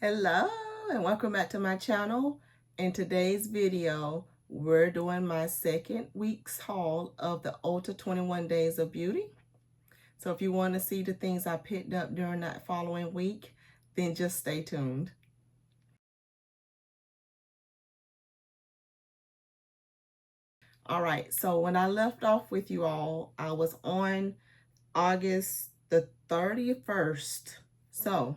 Hello and welcome back to my channel. In today's video, we're doing my second week's haul of the Ulta 21 Days of Beauty. So if you want to see the things I picked up during that following week, then just stay tuned. All right, so when I left off with you all, I was on August the 31st. So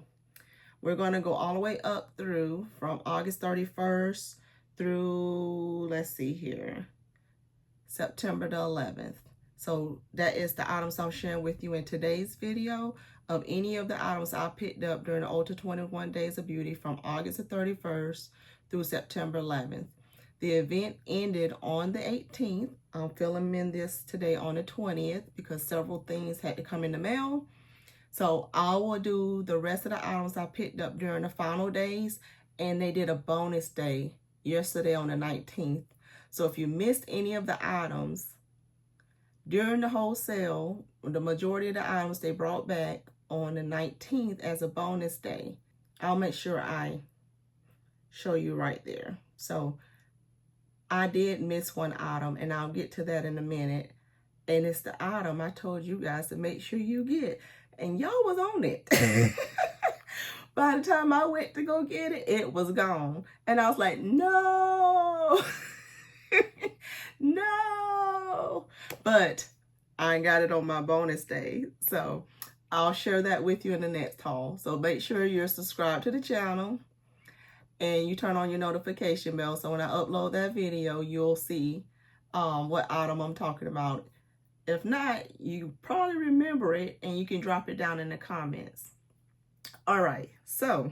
we're going to go all the way up through from August 31st through, let's see here, September the 11th. So that is the items I'm sharing with you in today's video of any of the items I picked up during the Ulta 21 Days of Beauty from August the 31st through September 11th. The event ended on the 18th. I'm filming this today on the 20th because several things had to come in the mail. So I will do the rest of the items I picked up during the final days, and they did a bonus day yesterday on the 19th. So if you missed any of the items during the whole sale, the majority of the items they brought back on the 19th as a bonus day, I'll make sure I show you right there. So I did miss one item, and I'll get to that in a minute. And it's the item I told you guys to make sure you get. And y'all was on it. By the time I went to go get it, it was gone. And I was like, no. No. But I ain't got it on my bonus day. So I'll share that with you in the next haul. So make sure you're subscribed to the channel and you turn on your notification bell. So when I upload that video, you'll see what item I'm talking about. If not, you probably remember it and you can drop it down in the comments. All right, so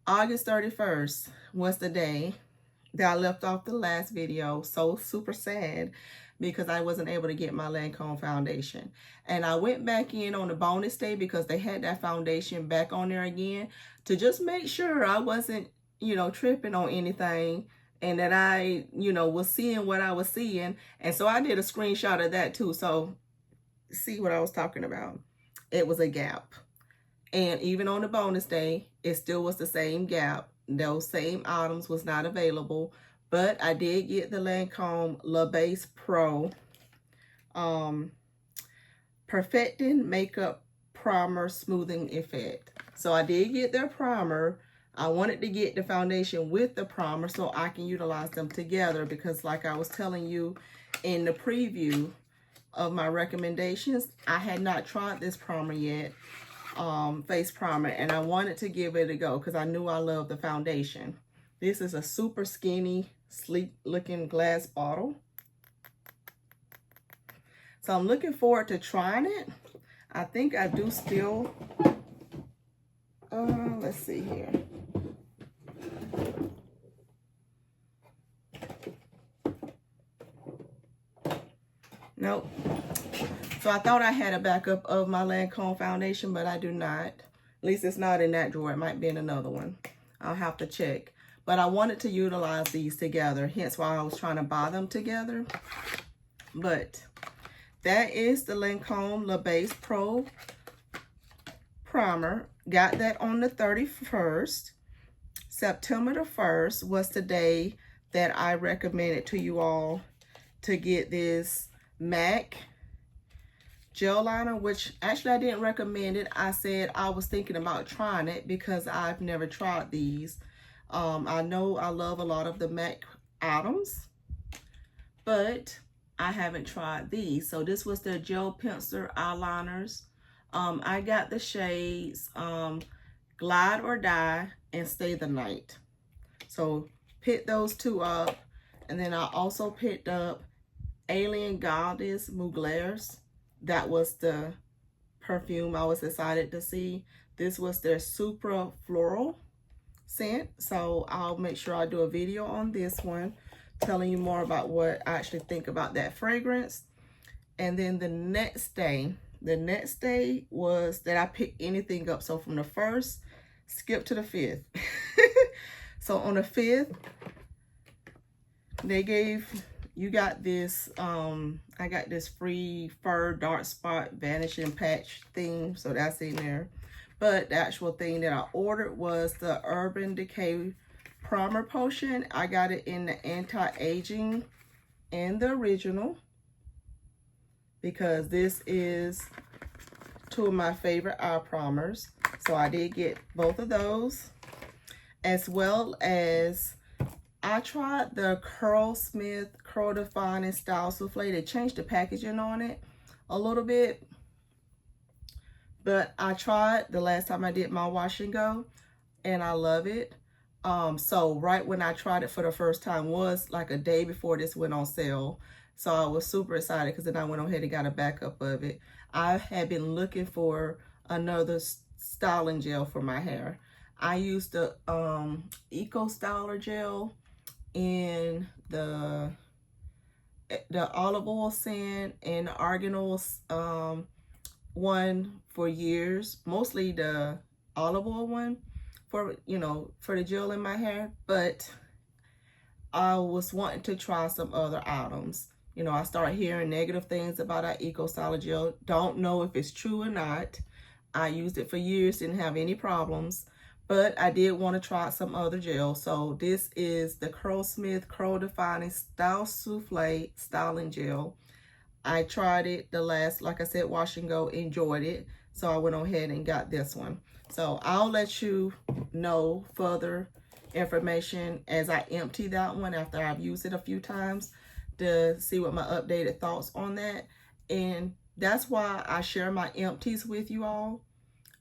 August 31st was the day that I left off the last video. So super sad because I wasn't able to get my Lancome foundation. And I went back in on the bonus day because they had that foundation back on there again to just make sure I wasn't, tripping on anything. And that I, was seeing what I was seeing. And so I did a screenshot of that too. So see what I was talking about. It was a gap. And even on the bonus day, it still was the same gap. Those same items was not available. But I did get the Lancome La Base Pro Perfecting Makeup Primer Smoothing Effect. So I did get their primer. I wanted to get the foundation with the primer so I can utilize them together because like I was telling you in the preview of my recommendations, I had not tried this primer yet, face primer, and I wanted to give it a go because I knew I loved the foundation. This is a super skinny, sleek looking glass bottle. So I'm looking forward to trying it. I think I do still, let's see here. Nope. So I thought I had a backup of my Lancome foundation, but I do not. At least it's not in that drawer. It might be in another one. I'll have to check. But I wanted to utilize these together, hence why I was trying to buy them together. But that is the Lancome La Base Pro Primer. Got that on the 31st. September the 1st was the day that I recommended to you all to get this MAC gel liner, which actually I didn't recommend it. I said I was thinking about trying it because I've never tried these. I know I love a lot of the MAC items, but I haven't tried these. So this was their gel pencil eyeliners. I got the shades Glide or Die and Stay the Night. So picked those two up, and then I also picked up Alien Goddess Mugler's. That was the perfume I was excited to see. This was their Supra Floral scent. So I'll make sure I do a video on this one, telling you more about what I actually think about that fragrance. And then the next day was that I picked anything up. So from the 1st, skip to the 5th. So on the 5th, they gave, you got this, I got this free fur dark spot vanishing patch thing. So that's in there. But the actual thing that I ordered was the Urban Decay Primer Potion. I got it in the anti-aging and the original, because this is two of my favorite eye primers. So I did get both of those, as well as I tried the Curlsmith Curl Define and Style Souffle. They changed the packaging on it a little bit, but I tried the last time I did my wash and go, and I love it. So right when I tried it for the first time was like a day before this went on sale. So I was super excited, because then I went ahead and got a backup of it. I had been looking for another styling gel for my hair. I used the Eco Styler gel in the olive oil scent and the argan oil one for years, mostly the olive oil one for, you know, for the gel in my hair. But I was wanting to try some other items. You know, I started hearing negative things about our Eco Styler gel. Don't know if it's true or not. I used it for years, didn't have any problems, but I did want to try some other gel. So this is the Curlsmith Curl Defining Style Souffle Styling Gel. I tried it the last, like I said, wash and go, enjoyed it. So I went ahead and got this one. So I'll let you know further information as I empty that one after I've used it a few times, to see what my updated thoughts on that. And that's why I share my empties with you all.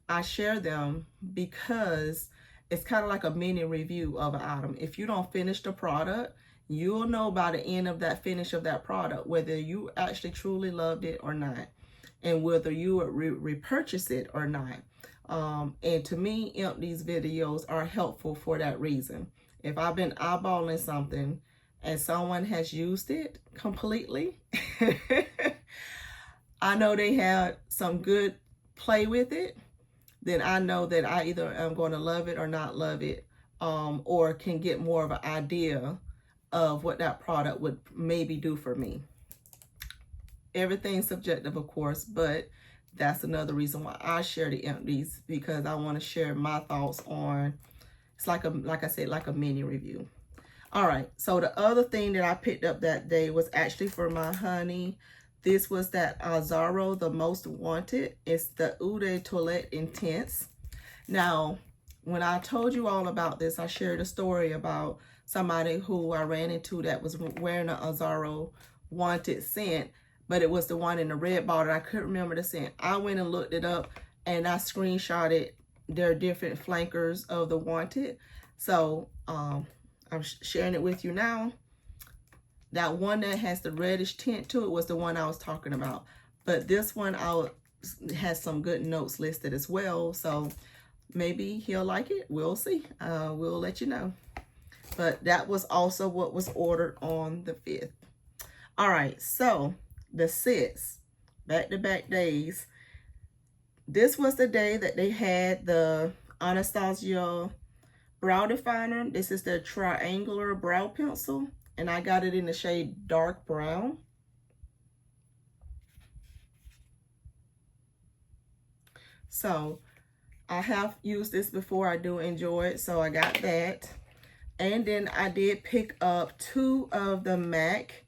I share them because it's kind of like a mini review of an item. If you don't finish the product, you'll know by the end of that finish of that product whether you actually truly loved it or not, and whether you would repurchase it or not. And to me, empties videos are helpful for that reason. If I've been eyeballing something and someone has used it completely, I know they had some good play with it, then I know that I either am going to love it or not love it, or can get more of an idea of what that product would maybe do for me. Everything's subjective, of course, but that's another reason why I share the empties, because I want to share my thoughts on, it's like I said, like a mini review. All right, so the other thing that I picked up that day was actually for my honey. This was that Azzaro, the Most Wanted. It's the Eau de Toilette Intense. Now, when I told you all about this, I shared a story about somebody who I ran into that was wearing an Azzaro Wanted scent, but it was the one in the red bottle. I couldn't remember the scent. I went and looked it up, and I screenshotted their different flankers of the Wanted. So I'm sharing it with you now. That one that has the reddish tint to it was the one I was talking about. But this one has some good notes listed as well. So maybe he'll like it. We'll see. We'll let you know. But that was also what was ordered on the 5th. All right, so the 6th, back-to-back days. This was the day that they had the Anastasia brow definer. This is the triangular brow pencil, and I got it in the shade dark brown. So I have used this before. I do enjoy it, so I got that. And then I did pick up 2 of the MAC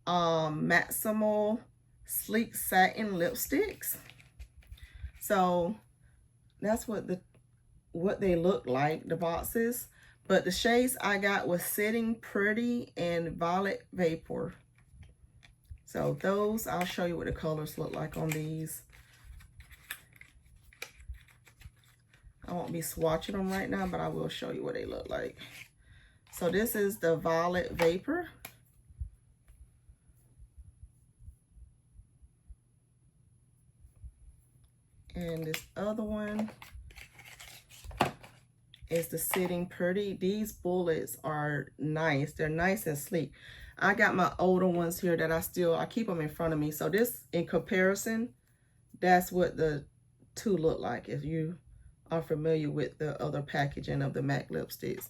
Maximal Sleek Satin Lipsticks. So that's what they look like, the boxes. But the shades I got was Sitting Pretty and Violet Vapor. So those, I'll show you what the colors look like on these. I won't be swatching them right now, but I will show you what they look like. So this is the Violet Vapor. And this other one is the Sitting Pretty. These bullets are nice. They're nice and sleek. I got my older ones here that I keep them in front of me. So this, in comparison, that's what the 2 look like if you are familiar with the other packaging of the MAC lipsticks.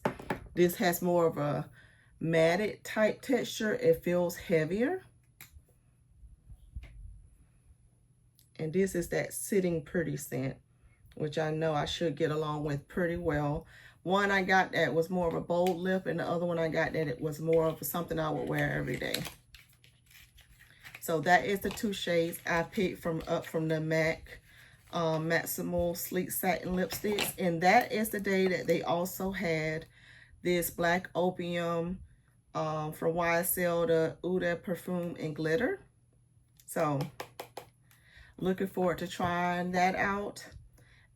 This has more of a matted type texture. It feels heavier. And this is that Sitting Pretty scent. which I know I should get along with pretty well. One I got that was more of a bold lip, and the other one I got that it was more of something I would wear every day. So that is the two shades I picked from the MAC Maximal Sleek Satin Lipsticks. And that is the day that they also had this Black Opium from YSL, the Ulta Perfume and Glitter. So looking forward to trying that out.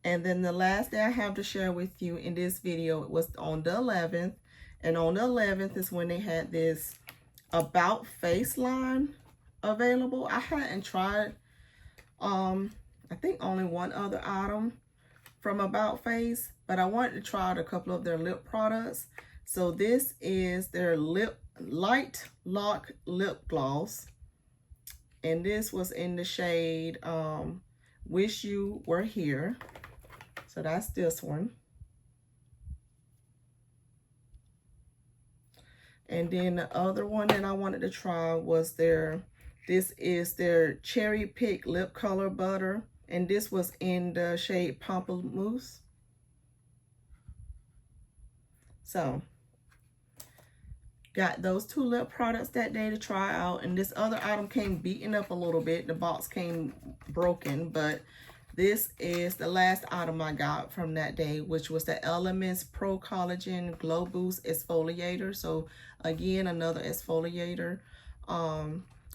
And then the last day I have to share with you in this video was on the 11th. And on the 11th is when they had this About Face line available. I hadn't tried, I think only one other item from About Face, but I wanted to try out a couple of their lip products. So this is their Light Lock Lip Gloss. And this was in the shade Wish You Were Here. So that's this one. And then the other one that I wanted to try was this is their Cherry Pick Lip Color Butter. And this was in the shade Pamplemousse. So, got those two lip products that day to try out. And this other item came beaten up a little bit. The box came broken, but this is the last item I got from that day, which was the Elements Pro Collagen Glow Boost Exfoliator. So again, another exfoliator.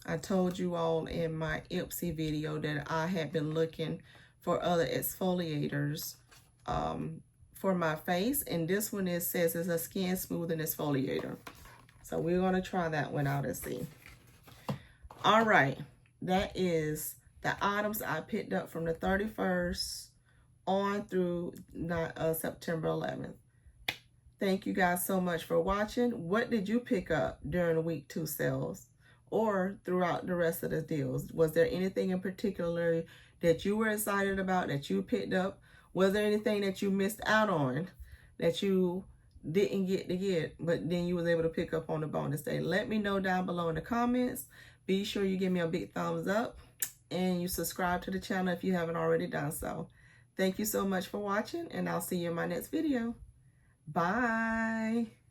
I told you all in my Ipsy video that I had been looking for other exfoliators for my face. And this one says it's a skin smoothing exfoliator. So we're going to try that one out and see. All right, that is the items I picked up from the 31st on through September 11th. Thank you guys so much for watching. What did you pick up during the week 2 sales or throughout the rest of the deals? Was there anything in particular that you were excited about that you picked up? Was there anything that you missed out on that you didn't get to get, but then you was able to pick up on the bonus day? Let me know down below in the comments. Be sure you give me a big thumbs up and you subscribe to the channel if you haven't already done so. Thank you so much for watching, and I'll see you in my next video. Bye.